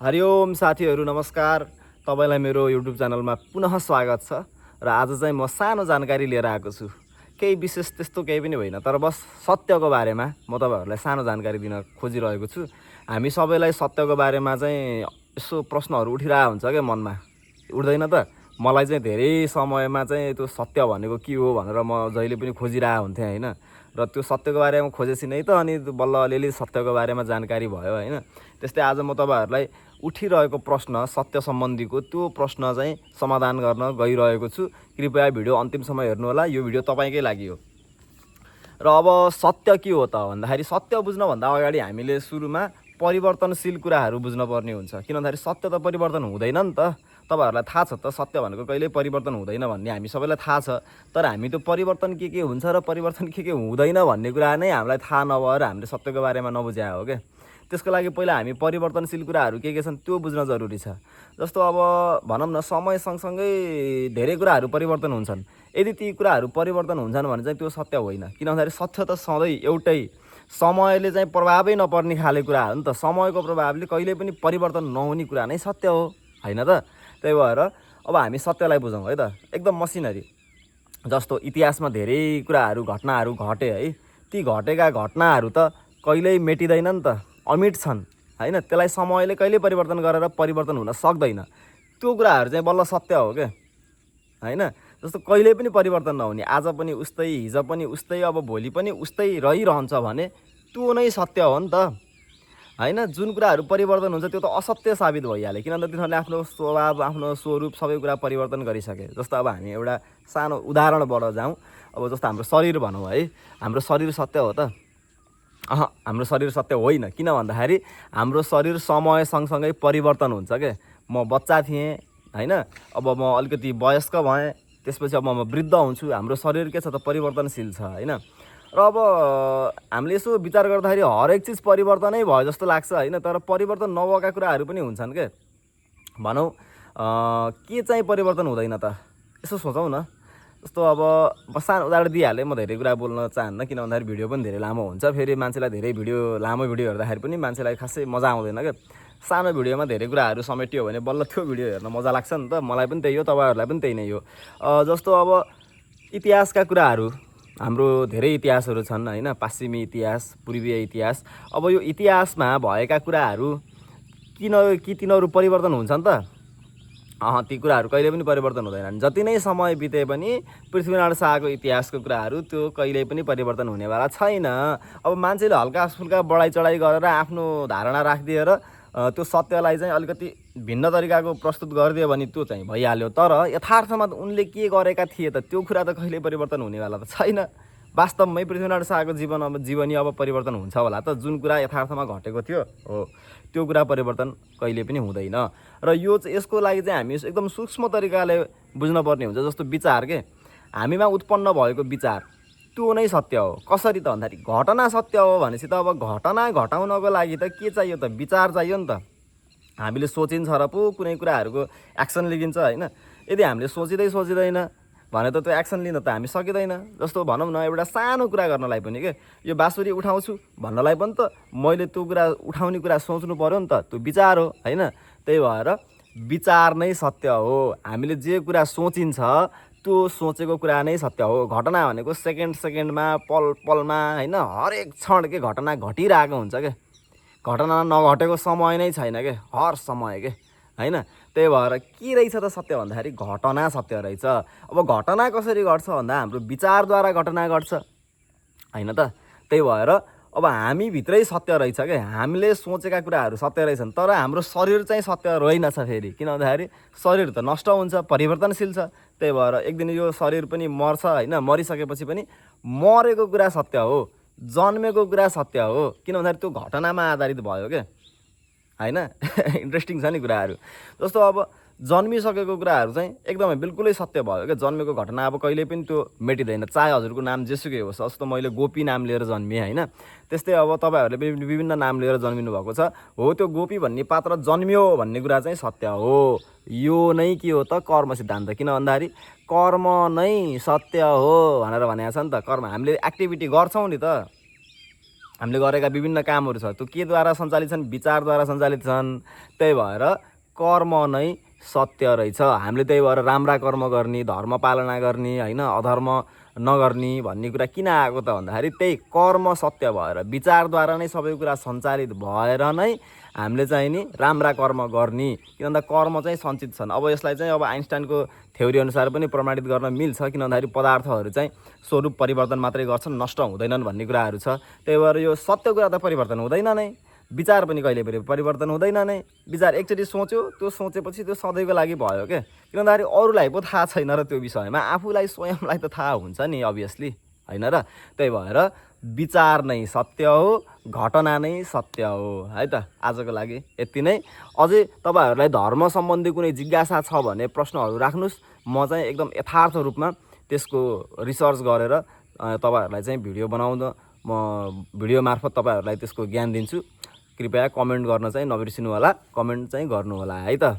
हरिओम साथीहरू नमस्कार। तपाईलाई मेरो युट्युब च्यानलमा पुनः स्वागत छ र आज चाहिँ म सानो जानकारी लिएर आएको छु। केही विशेष त्यस्तो केही पनि होइन, तर बस सत्यको बारेमा म तपाईहरुलाई सानो जानकारी दिन खोजिरहेको छु। हामी सबैलाई सत्यको बारेमा चाहिँ यसो प्रश्नहरू उठिरहेको हुन्छ के मनमा, उठ्दैन त? मलाई चाहिँ धेरै समयमा चाहिँ त्यो सत्य भनेको के हो भनेर म जहिले पनि खोजिरहेको हुन्थेँ हैन। र त्यो सत्यको बारेमा खोजेपछि नै त अनि बल्ल अलिअलि सत्यको बारेमा जानकारी भयो हैन। त्यस्तै आज म तपाईहरुलाई उठिरहेको प्रश्न सत्य सम्बन्धीको त्यो प्रश्न चाहिँ समाधान गर्न गइरहेको छु। कृपया भिडियो अन्तिमसम्म हेर्नु होला, यो भिडियो तपाईकै लागि हो। र अब सत्य के हो त भन्दाखेरि सत्य बुझ्न भन्दा अगाडि हामीले सुरुमा परिवर्तनशील कुराहरू बुझ्न पर्ने हुन्छ, किन भन्दाखेरि सत्य त परिवर्तन हुँदैन नि त। तपाईहरुलाई थाहा छ त सत्य भनेको कहिल्यै परिवर्तन हुँदैन भन्ने हामी सबैलाई थाहा छ। तर हामी त्यो परिवर्तन के हुन्छ र परिवर्तन के हुँदैन भन्ने कुरा नै हामीलाई थाहा नभएर हामीले सत्यको बारेमा नबुझ्या हो के। त्यसको लागि पहिला हामी परिवर्तनशील कुराहरू के छन् त्यो बुझ्न जरुरी छ। जस्तो अब भनौँ न, समय सँगसँगै धेरै कुराहरू परिवर्तन हुन्छन्। यदि ती कुराहरू परिवर्तन हुन्छन् भने चाहिँ त्यो सत्य होइन, किन भन्दाखेरि सत्य त सधैँ एउटै, समयले चाहिँ प्रभावै नपर्ने खाले कुरा हो नि त। समयको प्रभावले कहिल्यै पनि परिवर्तन नहुने कुरा नै सत्य हो हैन त। त्यही भएर अब हामी सत्यलाई बुझौँ है त, एकदम मसिनरी। जस्तो इतिहासमा धेरै कुराहरू घटनाहरू घटे है, ती घटेका घटनाहरू त कहिल्यै मेटिँदैन नि त, अमिट छन् हैन। त्यसलाई समयले कहिल्यै परिवर्तन गरेर परिवर्तन हुन सक्दैन। त्यो कुराहरू चाहिँ बल्ल सत्य हो के हैन। जस्तो कहिल्यै पनि परिवर्तन नहुने, आज पनि उस्तै, हिजो पनि उस्तै, अब भोलि पनि उस्तै रहिरहन्छ भने त्यो नै सत्य हो नि त हैन। जुन कुराहरू परिवर्तन हुन्छ त्यो त असत्य साबित भइहाल्यो, किनभने तिनीहरूले आफ्नो स्वभाव, आफ्नो स्वरूप सबै कुरा परिवर्तन गरिसके। जस्तो अब हामी एउटा सानो उदाहरणबाट जाउँ। अब जस्तो हाम्रो शरीर भनौँ है, हाम्रो शरीर सत्य हो त? हाम्रो शरीर सत्य होइन, किन भन्दाखेरि हाम्रो शरीर समय सँगसँगै परिवर्तन हुन्छ के। म बच्चा थिएँ हैन, अब म अलिकति वयस्क भएँ, त्यसपछि अब म वृद्ध हुन्छु। हाम्रो शरीर के छ त, परिवर्तनशील छ हैन। र अब हामीले यसो विचार गर्दाखेरि हरेक चिज परिवर्तनै भयो जस्तो लाग्छ हैन। तर परिवर्तन नभएका कुराहरू पनि हुन्छन् के। भनौँ के चाहिँ परिवर्तन हुँदैन त, यसो सोचौँ न। जस्तो अब म सानो उदाहरण दिइहालेँ, म धेरै कुरा बोल्न चाहन्न, किन भन्दाखेरि भिडियो पनि धेरै लामो हुन्छ। फेरि मान्छेलाई धेरै लामो भिडियो हेर्दाखेरि पनि मान्छेलाई खासै मजा आउँदैन क्या। सानो भिडियोमा धेरै कुराहरू समेटियो भने बल्ल त्यो भिडियो हेर्न मजा लाग्छ नि त। मलाई पनि त्यही हो, तपाईहरुलाई पनि त्यही नै हो। जस्तो अब इतिहासका कुराहरू, हाम्रो धेरै इतिहासहरू छन् हैन, पश्चिमी इतिहास, पूर्वीय इतिहास। अब यो इतिहासमा भएका कुराहरू तिनीहरू परिवर्तन हुन्छन् त? ती कुराहरू कहिले पनि परिवर्तन हुँदैनन्। जति नै समय बिते पनि पृथ्वीनारायण शाहको इतिहासको कुराहरू त्यो कहिले पनि परिवर्तन हुनेवाला छैन। अब मान्छेले हल्का फुल्का बढाइ चढाइ गरेर आफ्नो धारणा राखिदिएर त्यो सत्यलाई चाहिँ अलिकति भिन्न तरिकाको प्रस्तुत गरिदियो भने त्यो चाहिँ भइहाल्यो। तर यथार्थमा उनले के गरेका थिए त, त्यो कुरा त कहिले परिवर्तन हुनेवाला त छैन। वास्तवमै पृथ्वीनारायण शाहको जीवनी अब परिवर्तन हुन्छ होला त? जुन कुरा यथार्थमा घटेको थियो हो त्यो कुरा परिवर्तन कहिले पनि हुँदैन। र यसको लागि चाहिँ हामी एकदम सूक्ष्म तरिकाले बुझ्न पर्ने हुन्छ। जस्तो विचार के, हामीमा उत्पन्न भएको विचार त्यो नै सत्य हो। कसरी त भन्दाखेरि घटना सत्य हो भनेपछि त अब घटना घटाउनको लागि त के चाहियो त, विचार चाहियो नि त। हामीले सोचिन्छ र पो कुनै कुराहरूको एक्सन लिइन्छ हैन। यदि हामीले सोचिँदैन भने त त्यो एक्सन लिन त हामी सकिँदैन। जस्तो भनौँ न, एउटा सानो कुरा गर्नलाई पनि के, यो बाँसुरी उठाउँछु भन्नलाई पनि त मैले त्यो कुरा उठाउने कुरा सोच्नु पर्यो नि त, त्यो विचार हो हैन। त्यही भएर विचार नै सत्य हो। हामीले जे कुरा सोचिन्छ त्यो सोचेको कुरा नै सत्य हो। घटना भनेको सेकेन्डमा, पलमा हैन, हरेक क्षण के घटना घटिरहेको हुन्छ के। घटना नघटेको समय नै छैन के, हर समय के हैन। त्यही भएर के रहेछ त सत्य भन्दाखेरि घटना सत्य रहेछ। अब घटना कसरी घट्छ भन्दा हाम्रो विचारद्वारा घटना घट्छ हैन त। त्यही भएर अब हामी भित्रै सत्य रहेछ के, हामीले सोचेका कुराहरू सत्य रहेछन्। तर हाम्रो शरीर चाहिँ सत्य रहेनछ फेरि, किन भन्दाखेरि शरीर त नष्ट हुन्छ, परिवर्तनशील छ। त्यही भएर एक दिन यो शरीर पनि मर्छ हैन। मरिसकेपछि पनि मरेको कुरा सत्य हो, जन्मेको कुरा सत्य हो, किन भन्दाखेरि त्यो घटनामा आधारित भयो के हैन। इन्ट्रेस्टिङ छ नि कुराहरू। जस्तो अब जन्मिसकेको कुराहरू चाहिँ एकदमै बिल्कुलै सत्य भयो क्या। जन्मेको घटना अब कहिले पनि त्यो मेटिँदैन, चाहे हजुरको नाम जेसुकै होस्। जस्तो मैले गोपी नाम लिएर जन्मिएँ हैन, त्यस्तै अब तपाईहरुले पनि विभिन्न नाम लिएर जन्मिनु भएको छ हो। त्यो गोपी भन्ने पात्र जन्मियो भन्ने कुरा चाहिँ सत्य हो। यो नै के हो त, कर्म सिद्धान्त। किन भन्दाखेरि कर्म नै सत्य हो भनेर भनेको छ नि त। कर्म हामीले एक्टिभिटी गर्छौँ नि त हामीले गरेका विभिन्न कामहरू छ त्यो केद्वारा सञ्चालित छन्? विचारद्वारा सञ्चालित छन्। त्यही भएर कर्म नै सत्य रहेछ। हामीले त्यही भएर राम्रा कर्म गर्ने, धर्म पालना गर्ने, होइन, अधर्म नगर्ने भन्ने कुरा किन आएको त भन्दाखेरि त्यही कर्म सत्य भएर विचारद्वारा नै सबै कुरा सञ्चालित भएर नै हामीले चाहिँ नि राम्रा कर्म गर्ने। किन भन्दा कर्म चाहिँ सञ्चित छन्। अब यसलाई चाहिँ अब आइन्स्टाइनको थ्योरी अनुसार पनि प्रमाणित गर्न मिल्छ। किन भन्दाखेरि पदार्थहरू चाहिँ स्वरूप परिवर्तन मात्रै गर्छन्, नष्ट हुँदैनन् भन्ने कुराहरू छ। त्यही भएर यो सत्य कुरा त परिवर्तन हुँदैन नै, विचार पनि कहिले पनि परिवर्तन हुँदैन नै। विचार एकचोटि सोच्यो, त्यो सोचेपछि त्यो सधैँको लागि भयो क्या। किन भन्दाखेरि अरूलाई पो थाहा छैन र त्यो विषयमा, आफूलाई स्वयंलाई त थाहा हुन्छ नि अभियसली, होइन र? त्यही भएर विचार नै सत्य हो, घटना नै सत्य हो, है त। आजको लागि यति नै। अझै तपाईँहरूलाई धर्म सम्बन्धी कुनै जिज्ञासा छ भने प्रश्नहरू राख्नुहोस्, म चाहिँ एकदम यथार्थ रूपमा त्यसको रिसर्च गरेर तपाईँहरूलाई चाहिँ भिडियो बनाउँदा म भिडियो मार्फत तपाईँहरूलाई त्यसको ज्ञान दिन्छु। कृपया कमेन्ट गर्न चाहिँ नबिर्सिनु होला, कमेन्ट चाहिँ गर्नु होला, है त।